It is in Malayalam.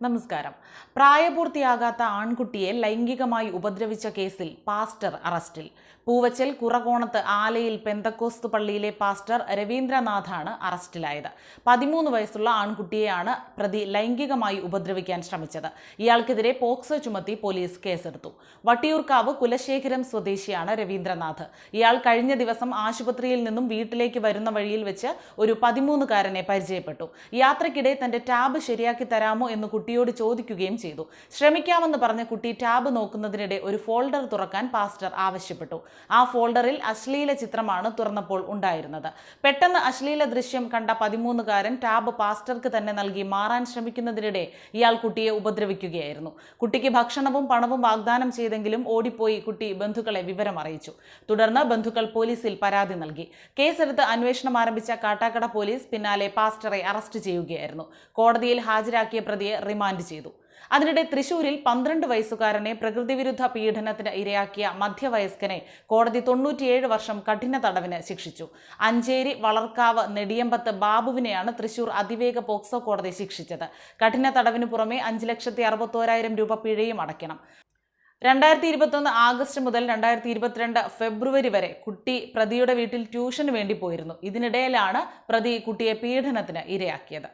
നമസ്കാരം. പ്രായപൂർത്തിയാകാത്ത ആൺകുട്ടിയെ ലൈംഗികമായി ഉപദ്രവിച്ച കേസിൽ പാസ്റ്റർ അറസ്റ്റിൽ. പൂവച്ചൽ കുറകോണത്ത് ആലയിൽ പെന്തക്കോസ്ത് പള്ളിയിലെ പാസ്റ്റർ രവീന്ദ്രനാഥാണ് അറസ്റ്റിലായത്. 13 വയസ്സുള്ള ആൺകുട്ടിയെയാണ് പ്രതി ലൈംഗികമായി ഉപദ്രവിക്കാൻ ശ്രമിച്ചത്. ഇയാൾക്കെതിരെ പോക്സോ ചുമത്തി പോലീസ് കേസെടുത്തു. വട്ടിയൂർക്കാവ് കുലശേഖരം സ്വദേശിയാണ് രവീന്ദ്രനാഥ്. ഇയാൾ കഴിഞ്ഞ ദിവസം ആശുപത്രിയിൽ നിന്നും വീട്ടിലേക്ക് വരുന്ന വഴിയിൽ വെച്ച് ഒരു 13-കാരനെ പരിചയപ്പെട്ടു. യാത്രക്കിടെ തന്റെ ടാബ് ശരിയാക്കി തരാമോ എന്ന് കുട്ടിയോട് ചോദിക്കുകയും ചെയ്തു. ശ്രമിക്കാമെന്ന് പറഞ്ഞ കുട്ടി ടാബ് നോക്കുന്നതിനിടെ ഒരു ഫോൾഡർ തുറക്കാൻ പാസ്റ്റർ ആവശ്യപ്പെട്ടു. ആ ഫോൾഡറിൽ അശ്ലീല ചിത്രമാണ് തുറന്നപ്പോൾ ഉണ്ടായിരുന്നത്. പെട്ടെന്ന് അശ്ലീല ദൃശ്യം കണ്ട 13-കാരൻ ടാബ് പാസ്റ്റർക്ക് തന്നെ നൽകി മാറാൻ ശ്രമിക്കുന്നതിനിടെ ഇയാൾ കുട്ടിയെ ഉപദ്രവിക്കുകയായിരുന്നു. കുട്ടിക്ക് ഭക്ഷണവും പണവും വാഗ്ദാനം ചെയ്തെങ്കിലും ഓടിപ്പോയി കുട്ടി ബന്ധുക്കളെ വിവരം അറിയിച്ചു. തുടർന്ന് ബന്ധുക്കൾ പോലീസിൽ പരാതി നൽകി. കേസെടുത്ത് അന്വേഷണം ആരംഭിച്ച കാട്ടാക്കട പോലീസ് പിന്നാലെ പാസ്റ്ററെ അറസ്റ്റ് ചെയ്യുകയായിരുന്നു. കോടതിയിൽ ഹാജരാക്കിയ പ്രതിയെ റിമാൻഡ് ചെയ്തു. അതിനിടെ തൃശൂരിൽ 12 വയസ്സുകാരനെ പ്രകൃതിവിരുദ്ധ പീഡനത്തിന് ഇരയാക്കിയ മധ്യവയസ്കനെ കോടതി 97 വർഷം കഠിന തടവിന് ശിക്ഷിച്ചു. അഞ്ചേരി വളർക്കാവ് നെടിയമ്പത്ത് ബാബുവിനെയാണ് തൃശൂർ അതിവേഗ പോക്സോ കോടതി ശിക്ഷിച്ചത്. കഠിന തടവിന് പുറമെ 5,61,000 രൂപ പിഴയും അടയ്ക്കണം. 2021 ആഗസ്റ്റ് മുതൽ 2022 ഫെബ്രുവരി വരെ കുട്ടി പ്രതിയുടെ വീട്ടിൽ ട്യൂഷന് വേണ്ടി പോയിരുന്നു. ഇതിനിടയിലാണ് പ്രതി കുട്ടിയെ പീഡനത്തിന് ഇരയാക്കിയത്.